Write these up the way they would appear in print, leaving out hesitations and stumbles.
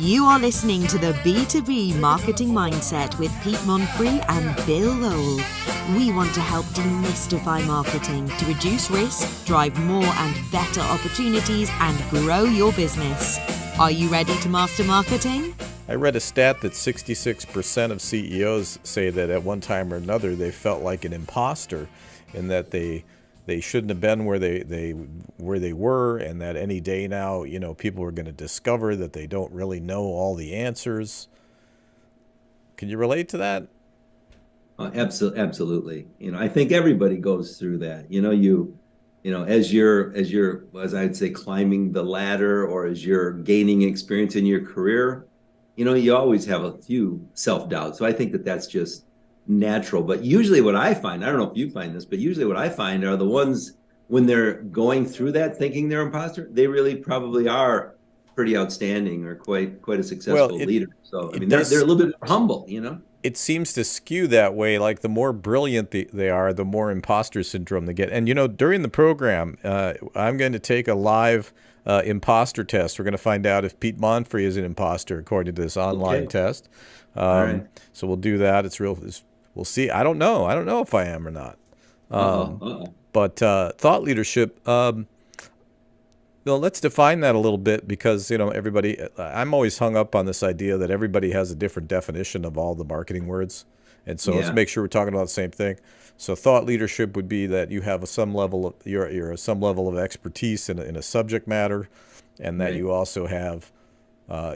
You are listening to the B2B Marketing Mindset with Pete Monfrey and Bill Lowell. We want to help demystify marketing to reduce risk, drive more and better opportunities, and grow your business. Are you ready to master marketing? I read a stat that 66% of CEOs say that at one time or another they felt like an imposter, and that they shouldn't have been where they were, and that any day now, people are going to discover that they don't really know all the answers. Can you relate to that? Absolutely. I think everybody goes through that. As I'd say, climbing the ladder, or as you're gaining experience in your career, you always have a few self-doubts. So I think that that's just natural. But usually what I find, I don't know if you find this, but usually what I find are the ones when they're going through that thinking they're imposter, they really probably are pretty outstanding or quite a successful leader. So they're a little bit humble, It seems to skew that way. Like the more brilliant they are, the more imposter syndrome they get. And during the program, I'm going to take a live imposter test. We're going to find out if Pete Monfrey is an imposter according to this online test. All right. So we'll do that. We'll see. I don't know if I am or not. But thought leadership. Let's define that a little bit, because everybody. I'm always hung up on this idea that everybody has a different definition of all the marketing words, and so let's make sure we're talking about the same thing. So thought leadership would be that you have some level of you're some level of expertise in a subject matter, and that you also have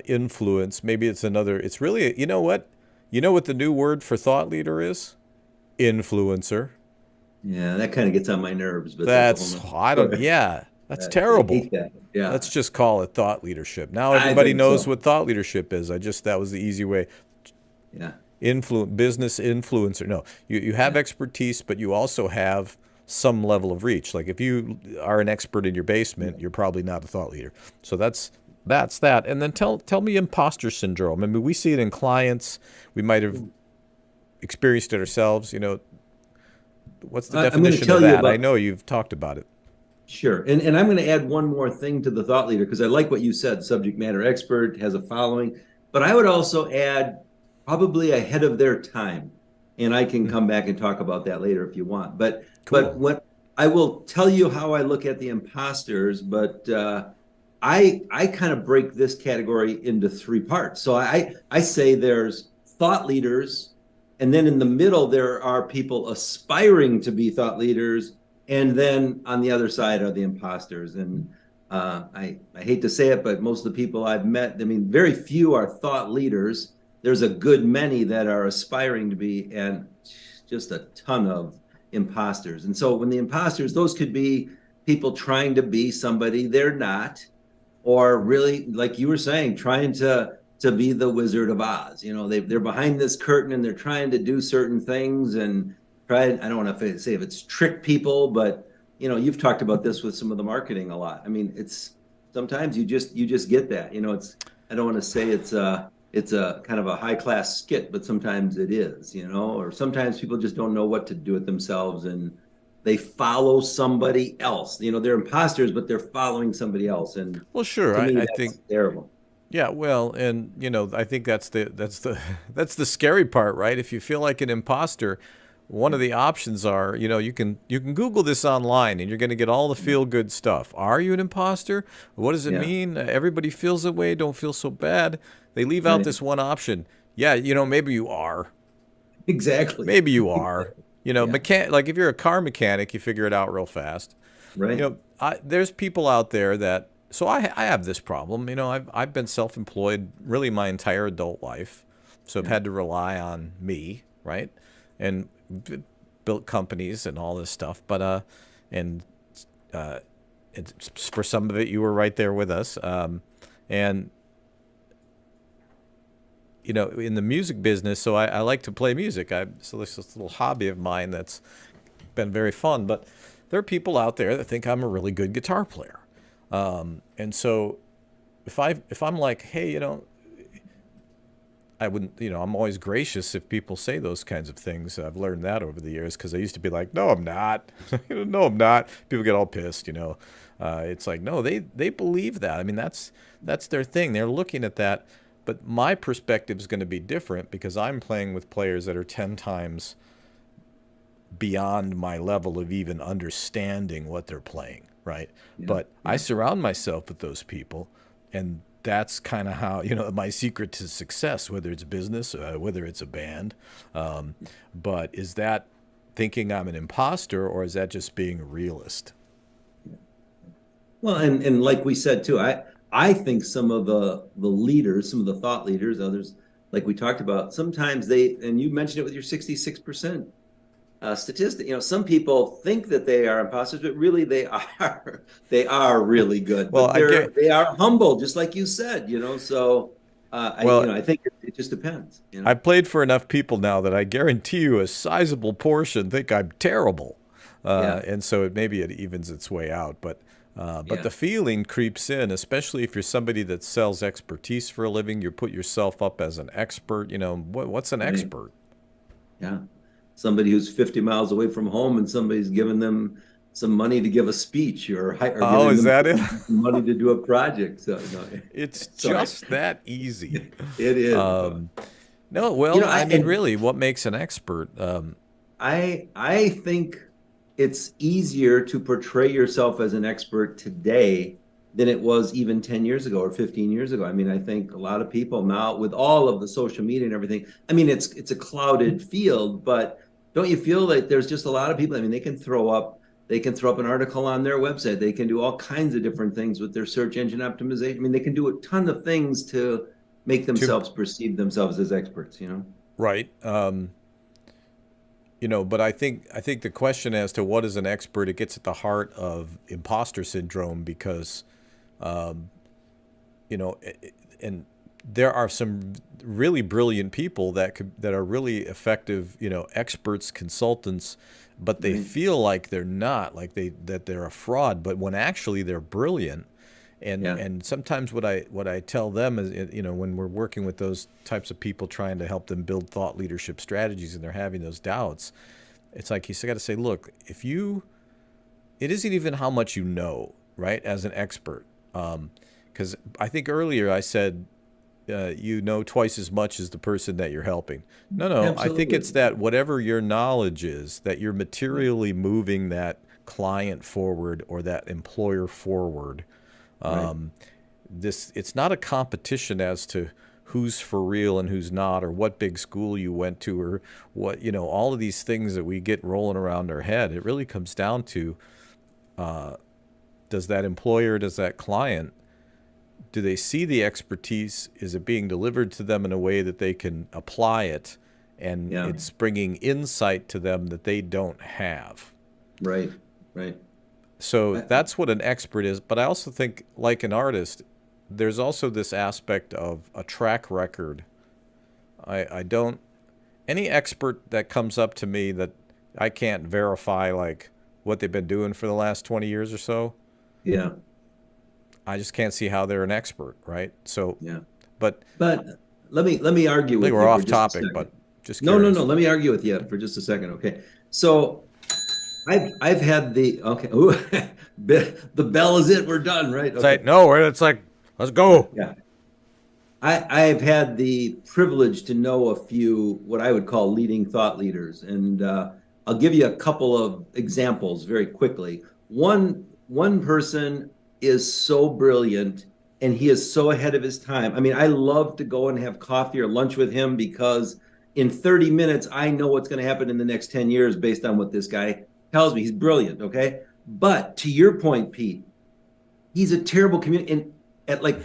influence. Maybe it's another. It's really what the new word for thought leader is? Influencer. Yeah, that kind of gets on my nerves. But That's terrible. I hate that. Yeah. Let's just call it thought leadership. Now everybody knows what thought leadership is. That was the easy way. Yeah. Business influencer. No, you have expertise, but you also have some level of reach. Like if you are an expert in your basement, you're probably not a thought leader. So that's that. And then tell me imposter syndrome. I mean, we see it in clients. We might have experienced it ourselves. What's the definition of that? I know you've talked about it. Sure. And I'm going to add one more thing to the thought leader, because I like what you said, subject matter expert, has a following. But I would also add probably ahead of their time. And I can come back and talk about that later if you want. But what I will tell you how I look at the imposters, but I kind of break this category into three parts. So I say there's thought leaders, and then in the middle there are people aspiring to be thought leaders, and then on the other side are the imposters. And I hate to say it, but most of the people I've met, very few are thought leaders. There's a good many that are aspiring to be, and just a ton of imposters. And so when the imposters, those could be people trying to be somebody they're not, or really, like you were saying, trying to be the Wizard of Oz. They're behind this curtain and they're trying to do certain things and I don't want to say if it's trick people, but you've talked about this with some of the marketing a lot. It's sometimes you just get that. I don't want to say it's a kind of a high class skit, but sometimes it is. Or sometimes people just don't know what to do with themselves and they follow somebody else. They're imposters, but they're following somebody else. And well, sure, I think terrible. Yeah, well, and I think that's the scary part, right? If you feel like an imposter, one of the options are, you can Google this online and you're going to get all the feel-good stuff. Are you an imposter? What does it mean? Everybody feels that way. Don't feel so bad. They leave out this one option. Yeah, maybe you are. Exactly. Maybe you are. Like if you're a car mechanic, you figure it out real fast. Right. There's people out there that. So I have this problem. I've been self-employed really my entire adult life, so I've had to rely on me, right? And built companies and all this stuff. But for some of it, you were right there with us. In the music business, so I like to play music. So this is a little hobby of mine that's been very fun. But there are people out there that think I'm a really good guitar player. And so if I'm like, hey, I wouldn't, I'm always gracious if people say those kinds of things. I've learned that over the years, because I used to be like, no, I'm not. No, I'm not. People get all pissed, It's like, no, they believe that. That's their thing. They're looking at that. But my perspective is going to be different because I'm playing with players that are 10 times beyond my level of even understanding what they're playing, right? Yeah. But I surround myself with those people, and that's kind of how, my secret to success, whether it's business, whether it's a band. But is that thinking I'm an imposter, or is that just being a realist? Well, and like we said too, I think some of the leaders, some of the thought leaders, others, like we talked about, sometimes and you mentioned it with your 66% statistic. Some people think that they are imposters, but really they are really good. Well, But they are humble, just like you said. So I think it just depends. I've played for enough people now that I guarantee you a sizable portion think I'm terrible, and so maybe it evens its way out. But the feeling creeps in, especially if you're somebody that sells expertise for a living. You put yourself up as an expert. What's an expert? Yeah. Somebody who's 50 miles away from home and somebody's giving them some money to give a speech or is that it? Money to do a project. So it's just that easy. It is. No, well, I mean, really, what makes an expert? I think it's easier to portray yourself as an expert today than it was even 10 years ago or 15 years ago. I mean, I think a lot of people now, with all of the social media and everything, I mean, it's a clouded field, but don't you feel like there's just a lot of people? I mean, they can throw up an article on their website. They can do all kinds of different things with their search engine optimization. I mean, they can do a ton of things to make themselves perceive themselves as experts, Right. But I think the question as to what is an expert, it gets at the heart of imposter syndrome because, and there are some really brilliant people that are really effective, experts, consultants, but they feel like they're not, like they're a fraud, but when actually they're brilliant. And sometimes what I tell them is, when we're working with those types of people, trying to help them build thought leadership strategies, and they're having those doubts, it's like you got to say, look, it isn't even how much you know, right, as an expert. Because I think earlier I said, you know twice as much as the person that you're helping. No, Absolutely. I think it's that whatever your knowledge is, that you're materially moving that client forward or that employer forward. It's not a competition as to who's for real and who's not, or what big school you went to, or what, all of these things that we get rolling around our head. It really comes down to, does that employer, does that client, do they see the expertise? Is it being delivered to them in a way that they can apply it, and it's bringing insight to them that they don't have? Right. So that's what an expert is. But I also think, like an artist, there's also this aspect of a track record. Any expert that comes up to me that I can't verify, like, what they've been doing for the last 20 years or so. Yeah. I just can't see how they're an expert, right? So, but let me argue with you. We're off topic, but just curious. No. Let me argue with you for just a second, okay? So, I've had the the bell is it. We're done, right? Okay. It's like, no, it's like, let's go. Yeah. I've had the privilege to know a few what I would call leading thought leaders, and I'll give you a couple of examples very quickly. One person is so brilliant, and he is so ahead of his time. I mean, I love to go and have coffee or lunch with him because in 30 minutes, I know what's going to happen in the next 10 years based on what this guy tells me. He's brilliant, okay? But to your point, Pete, he's a terrible communicator. At like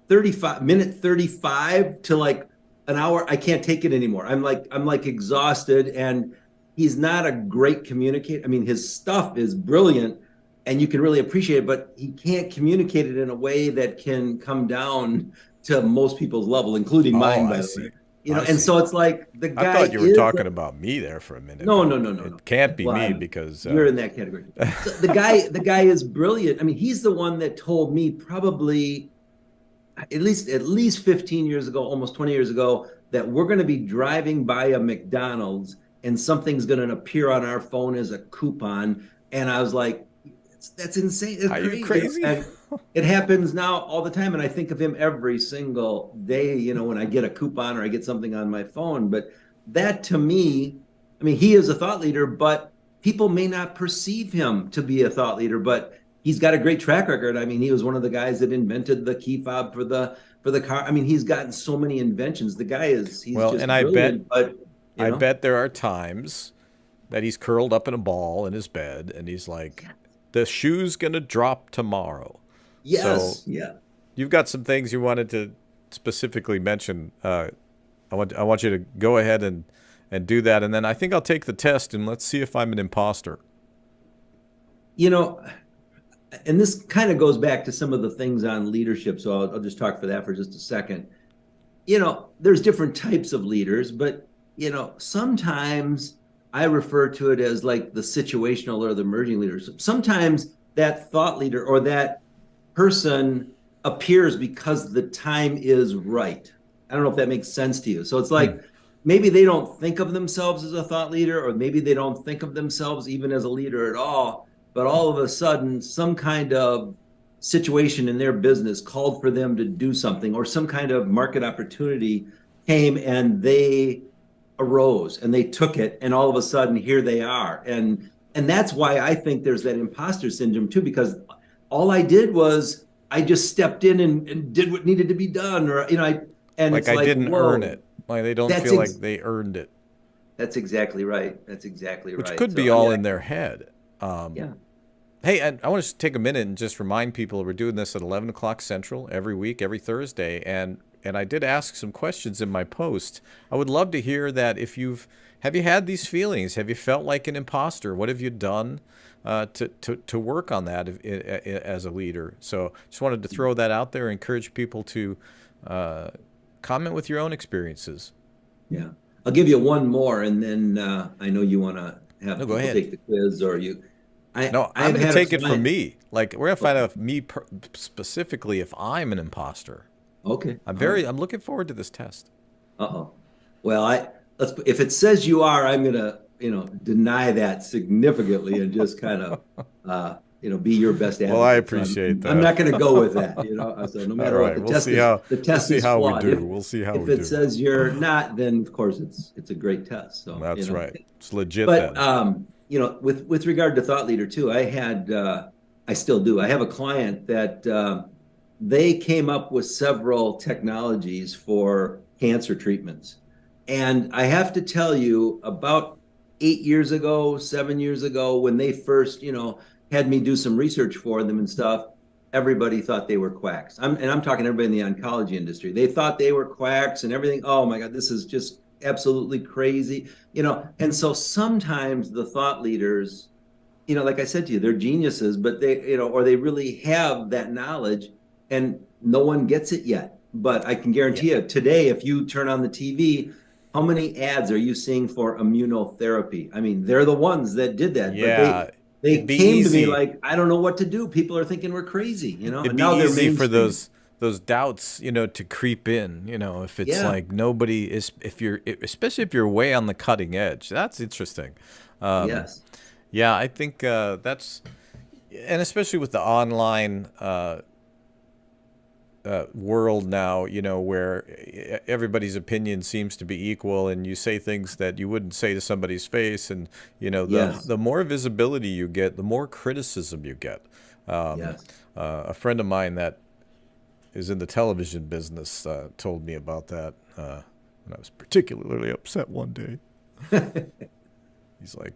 35 to like an hour, I can't take it anymore. I'm like exhausted, and he's not a great communicator. I mean, his stuff is brilliant, and you can really appreciate it, but he can't communicate it in a way that can come down to most people's level, including mine, by the way. And so it's like the guy. I thought you were talking about me there for a minute. No. It can't be me because you're in that category. So the guy is brilliant. I mean, he's the one that told me probably at least 15 years ago, almost 20 years ago, that we're going to be driving by a McDonald's and something's going to appear on our phone as a coupon. And I was like, That's insane. It's Are you crazy. crazy? And it happens now all the time. And I think of him every single day, when I get a coupon or I get something on my phone. But that to me, I mean, he is a thought leader, but people may not perceive him to be a thought leader, but he's got a great track record. I mean, he was one of the guys that invented the key fob for the car. I mean, he's gotten so many inventions. The guy he's Well, just and brilliant, but I bet there are times that he's curled up in a ball in his bed and he's like, the shoe's going to drop tomorrow. yes, So yeah. you've got some things you wanted to specifically mention. I want you to go ahead and do that. And then I think I'll take the test and let's see if I'm an imposter. And this kind of goes back to some of the things on leadership. So I'll just talk for that for just a second. There's different types of leaders, but, sometimes I refer to it as like the situational or the emerging leaders. Sometimes that thought leader or that person appears because the time is right. I don't know if that makes sense to you. So it's like maybe they don't think of themselves as a thought leader, or maybe they don't think of themselves even as a leader at all. But all of a sudden, some kind of situation in their business called for them to do something, or some kind of market opportunity came and they arose and they took it, and all of a sudden here they are. And that's why I think there's that imposter syndrome too, because all I did was I just stepped in and did what needed to be done, or and Like it's I didn't whoa, earn it. Like they don't feel like they earned it. That's exactly right. That's exactly Which right. could be all in their head. Yeah. Hey, and I want to take a minute and just remind people we're doing this at 11 o'clock Central every week, every Thursday. And I did ask some questions in my post. I would love to hear that have you had these feelings? Have you felt like an imposter? What have you done to work on that as a leader? So just wanted to throw that out there, encourage people to comment with your own experiences. Yeah. I'll give you one more, and then I know you want to have No, people go ahead. take the quiz, or you. No, I'm going to take it from me. Like we're going to find out specifically if I'm an imposter. Okay. I'm looking forward to this test. Uh-oh. Well, if it says you are, I'm going to, deny that significantly and just kind of, be your best advocate. Well, I appreciate that. I'm not going to go with that, So no matter what, the test is flawed. We'll see how we do. If it says you're not, then of course it's a great test. So that's right. It's legit. But then. With regard to thought leader too, I still do. I have a client that they came up with several technologies for cancer treatments. And I have to tell you, about 8 years ago, 7 years ago, when they first, had me do some research for them and stuff, everybody thought they were quacks. I'm talking everybody in the oncology industry. They thought they were quacks and everything. Oh my God, this is just absolutely crazy. And so sometimes the thought leaders, like I said to you, they're geniuses, but they, or they really have that knowledge and no one gets it yet. But I can guarantee you today, if you turn on the TV, how many ads are you seeing for immunotherapy? I mean, they're the ones that did that. Yeah. But they came to me like, I don't know what to do. People are thinking we're crazy, It'd be easy for those doubts, to creep in, if it's like nobody is, especially if you're way on the cutting edge. That's interesting. Yes. Yeah, I think that's, and especially with the online world now, where everybody's opinion seems to be equal, and you say things that you wouldn't say to somebody's face, and the more visibility you get, the more criticism you get. A friend of mine that is in the television business told me about that when I was particularly upset one day. He's like,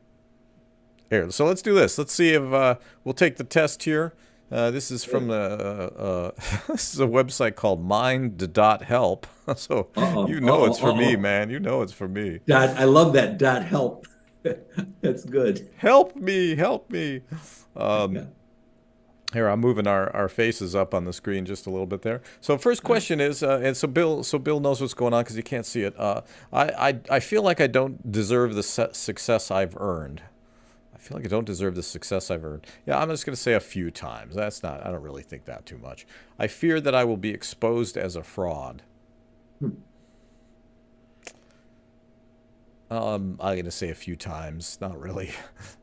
"Here, so let's do this. Let's see if we'll take the test here." This is from this is a website called mind.help. So it's for me, man. It's for me. I love that .help. That's good. Help me. Here, I'm moving our faces up on the screen just a little bit there. So first question is, and so Bill knows what's going on because he can't see it. I feel like I don't deserve the success I've earned. I feel like I don't deserve the success I've earned. Yeah, I'm just going to say a few times. I don't really think that too much. I fear that I will be exposed as a fraud. I'm going to say a few times. Not really.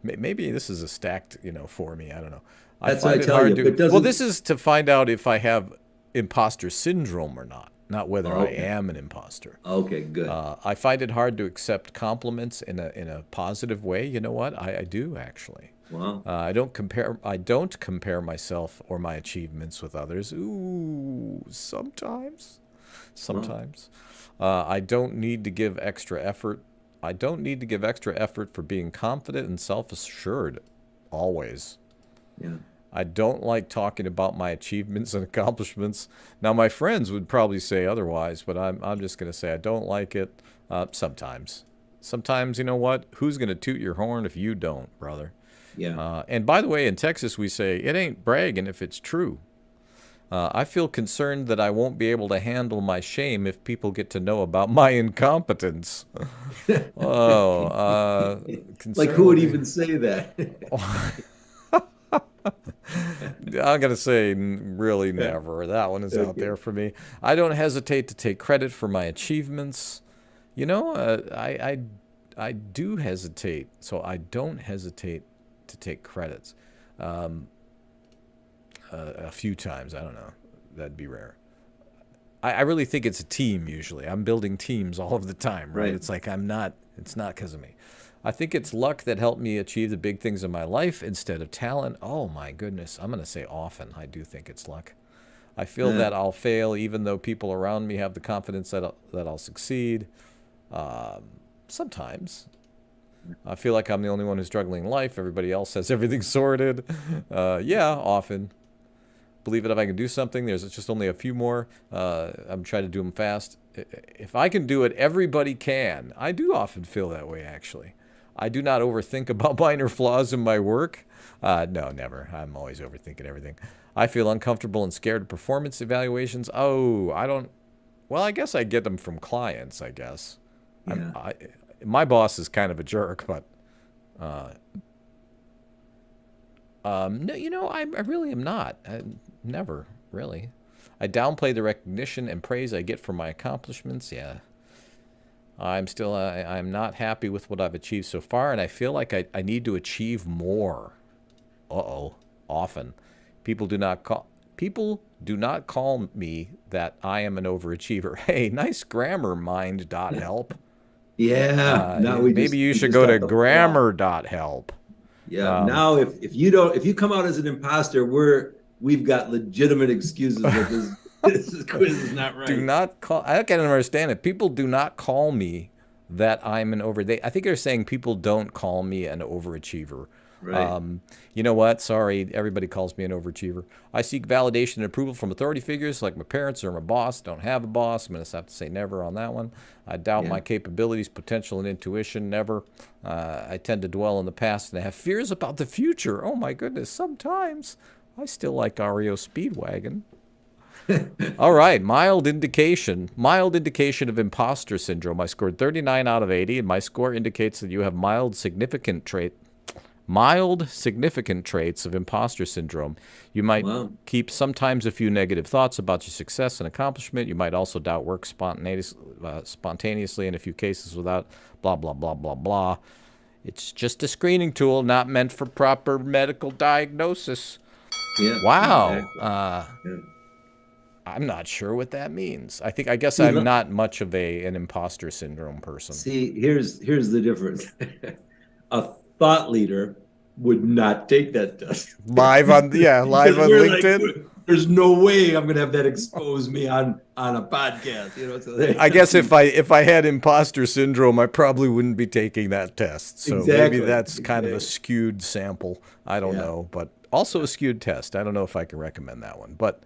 Maybe this is a stacked, for me. I don't know. That's what I tell you. But Well, this is to find out if I have imposter syndrome or not whether I am an imposter. Okay, good. I find it hard to accept compliments in a positive way. You know what? I do actually. Wow. I don't compare myself or my achievements with others. Ooh, sometimes. I don't need to give extra effort. I don't need to give extra effort for being confident and self-assured. Always. Yeah. I don't like talking about my achievements and accomplishments. Now, my friends would probably say otherwise, but I'm just going to say I don't like it. Sometimes. Sometimes, you know what? Who's going to toot your horn if you don't, brother? Yeah. And by the way, in Texas, we say it ain't bragging if it's true. I feel concerned that I won't be able to handle my shame if people get to know about my incompetence. Like who would even say that? I'm going to say really never. That one is out there for me. I don't hesitate to take credit for my achievements. You know, I do hesitate, so I don't hesitate to take credits. A few times, I don't know. That'd be rare. I really think it's a team usually. I'm building teams all of the time, right? It's like it's not because of me. I think it's luck that helped me achieve the big things in my life instead of talent. Oh my goodness. I'm going to say often. I do think it's luck. I feel that I'll fail even though people around me have the confidence that I'll succeed. Sometimes. I feel like I'm the only one who's struggling in life. Everybody else has everything sorted. Yeah, often. Believe it if I can do something. There's just only a few more. I'm trying to do them fast. If I can do it, everybody can. I do often feel that way, actually. I do not overthink about minor flaws in my work. No, never. I'm always overthinking everything. I feel uncomfortable and scared of performance evaluations. Oh, I don't. Well, I guess I get them from clients, I guess. Yeah. My boss is kind of a jerk, but no, you know, I really am not. Never, really. I downplay the recognition and praise I get for my accomplishments. Yeah. I'm not happy with what I've achieved so far, and I feel like I need to achieve more. Often. People do not call me that I am an overachiever. Hey, nice grammar, mind.help. Yeah. Maybe you should go to grammar.help. Yeah. Now, if you come out as an imposter, we've got legitimate excuses that this quiz is not right. I can't understand it. People do not call me that I'm an I think they're saying people don't call me an overachiever. Right. You know what? Sorry, everybody calls me an overachiever. I seek validation and approval from authority figures like my parents or my boss. Don't have a boss. I'm going to have to say never on that one. I doubt my capabilities, potential, and intuition. Never. I tend to dwell in the past and I have fears about the future. Oh my goodness. Sometimes I still like REO Speedwagon. All right, mild indication of imposter syndrome. I scored 39 out of 80, and my score indicates that you have mild significant traits of imposter syndrome. You might keep sometimes a few negative thoughts about your success and accomplishment. You might also doubt work spontaneously in a few cases without blah, blah, blah, blah, blah. It's just a screening tool, not meant for proper medical diagnosis. Yeah. Wow. Exactly. I'm not sure what that means. I guess I'm not much of an imposter syndrome person. See, here's the difference. A thought leader would not take that test. Live on LinkedIn. Like, there's no way I'm gonna have that expose me on a podcast. You know, so I guess if I had imposter syndrome, I probably wouldn't be taking that test. So maybe that's kind of a skewed sample. I don't know, but also a skewed test. I don't know if I can recommend that one, but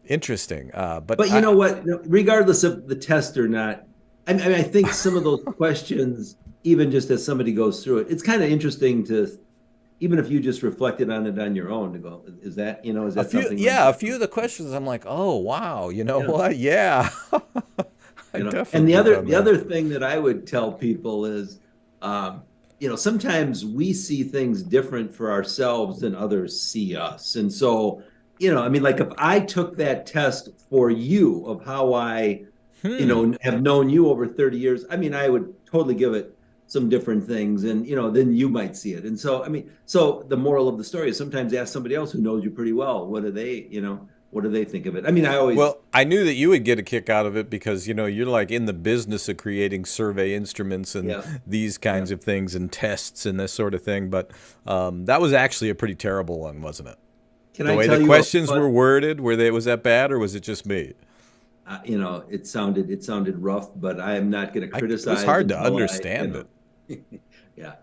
interesting. But you know what? Regardless of the test or not, I mean, I think some of those questions, even just as somebody goes through it, it's kind of interesting to, even if you just reflected on it on your own, to go, is that something? Yeah, a few of the questions, I'm like, oh wow, you know what? Yeah. And the other thing that I would tell people is, sometimes we see things different for ourselves than others see us, and so. I mean, like if I took that test for you of how I, have known you over 30 years, I mean, I would totally give it some different things, and then you might see it. And so, I mean, so the moral of the story is sometimes ask somebody else who knows you pretty well. What do they think of it? I mean, Well, I knew that you would get a kick out of it because, you're like in the business of creating survey instruments and these kinds of things and tests and this sort of thing. But that was actually a pretty terrible one, wasn't it? The way the questions were worded, was that bad, or was it just me? It sounded rough, but I am not going to criticize. It's hard to understand it. Yeah.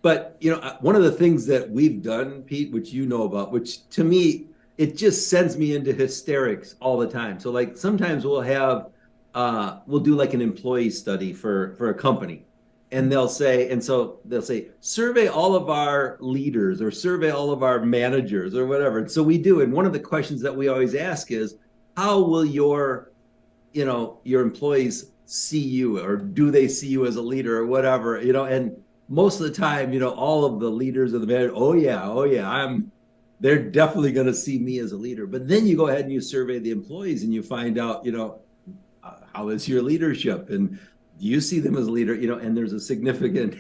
But, one of the things that we've done, Pete, which you know about, which to me, it just sends me into hysterics all the time. So like sometimes we'll do like an employee study for a company, and they'll say, survey all of our leaders or survey all of our managers or whatever. And so we do. And one of the questions that we always ask is, how will your employees see you, or do they see you as a leader or whatever, and most of the time, all of the leaders of the manager, oh yeah, they're definitely going to see me as a leader. But then you go ahead and you survey the employees and you find out, how is your leadership, and do you see them as a leader, and there's a significant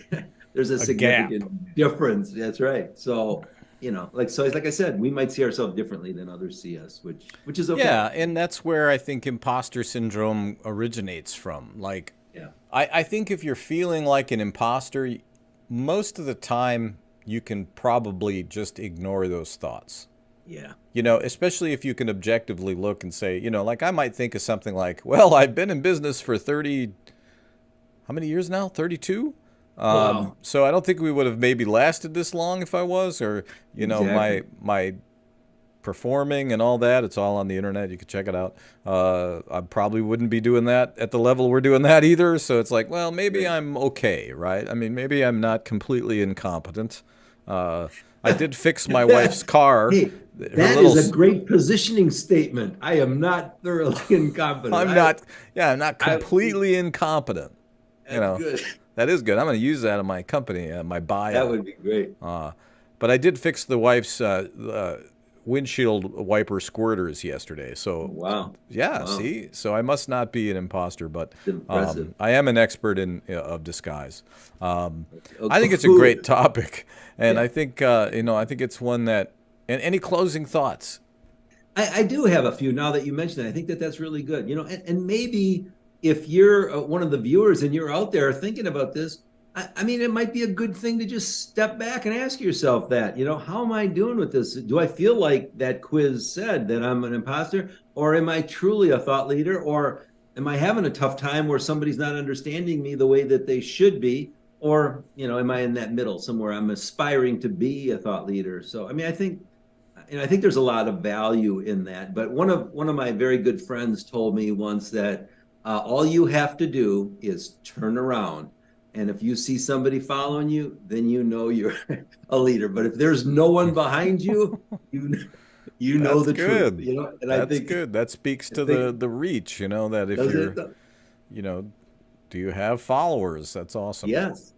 difference. That's right. So, like I said, we might see ourselves differently than others see us, which is okay. Yeah, and that's where I think imposter syndrome originates from. Like, I think if you're feeling like an imposter, most of the time you can probably just ignore those thoughts. Yeah. Especially if you can objectively look and say, like I might think of something like, well, I've been in business for how many years now? 32? Wow. So I don't think we would have maybe lasted this long if I was, or, Exactly. my performing and all that. It's all on the internet. You can check it out. I probably wouldn't be doing that at the level we're doing that either. So it's like, well, maybe I'm okay, right? I mean, maybe I'm not completely incompetent. I did fix my wife's car. Hey, that is a great positioning statement. I am not thoroughly incompetent. I'm not completely incompetent. Good. That is good. I'm going to use that in my company, my bio. That would be great. But I did fix the wife's windshield wiper squirters yesterday. So wow. Yeah, wow. See? So I must not be an imposter, but impressive. I am an expert of disguise. I think it's a great topic, and I think I think it's one that. And any closing thoughts? I do have a few now that you mentioned it. I think that's really good. And maybe if you're one of the viewers and you're out there thinking about this, I mean, it might be a good thing to just step back and ask yourself that, how am I doing with this? Do I feel like that quiz said that I'm an imposter, or am I truly a thought leader, or am I having a tough time where somebody's not understanding me the way that they should be? Or, am I in that middle somewhere? I'm aspiring to be a thought leader. So, I mean, I think there's a lot of value in that. But one of my very good friends told me once that all you have to do is turn around. And if you see somebody following you, then you're a leader. But if there's no one behind you, you know the truth. And that's good. That speaks to the reach. That if you're, do you have followers? That's awesome. Yes.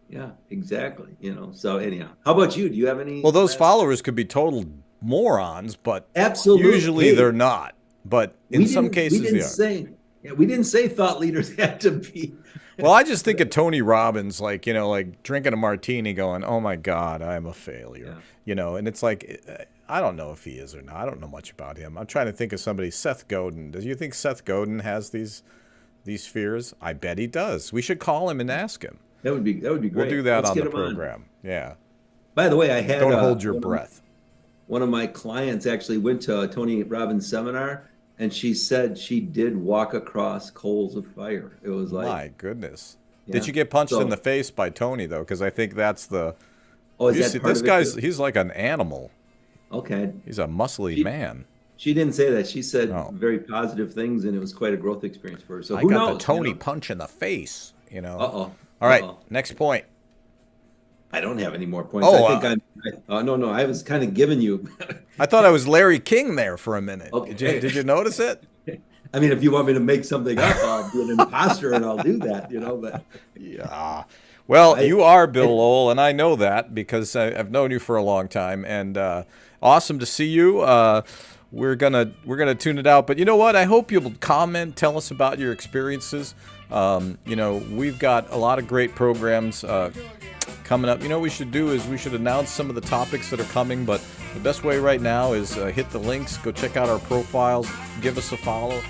Yeah, exactly. So anyhow, how about you? Do you have any? Well, those followers could be total morons, but absolutely, usually they're not. But in some cases, they are. We didn't say thought leaders had to be. Well, I just think of Tony Robbins, like drinking a martini, going, "Oh my God, I'm a failure," And it's like, I don't know if he is or not. I don't know much about him. I'm trying to think of somebody. Seth Godin. Do you think Seth Godin has these fears? I bet he does. We should call him and ask him. That would be great. We'll do that on the program. Yeah. By the way, don't hold your breath. One of my clients actually went to a Tony Robbins seminar, and she said she did walk across coals of fire. It was like, my goodness. Yeah. Did you get punched in the face by Tony though? Because I think that's the. Oh, is that part this of guy's? It? He's like an animal. Okay. He's a muscly man. She didn't say that. She said very positive things, and it was quite a growth experience for her. So I who got knows? the Tony punch in the face. Uh-oh. All right, next point. I don't have any more points. Oh, I think no. I was kind of giving you. I thought I was Larry King there for a minute. Okay. Did you notice it? I mean, if you want me to make something up, I'll be an imposter and I'll do that, But yeah. Well, you are Bill Lowell, and I know that because I've known you for a long time, and awesome to see you. we're gonna tune it out. But you know what? I hope you'll comment, tell us about your experiences. We've got a lot of great programs coming up. You know what we should do is we should announce some of the topics that are coming, but the best way right now is hit the links, go check out our profiles, give us a follow.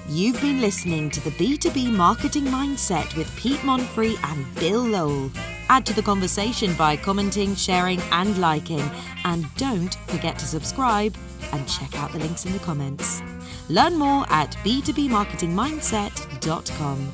You've been listening to the B2B Marketing Mindset with Pete Monfrey and Bill Lowell. Add to the conversation by commenting, sharing and liking. And don't forget to subscribe and check out the links in the comments. Learn more at b2bmarketingmindset.com.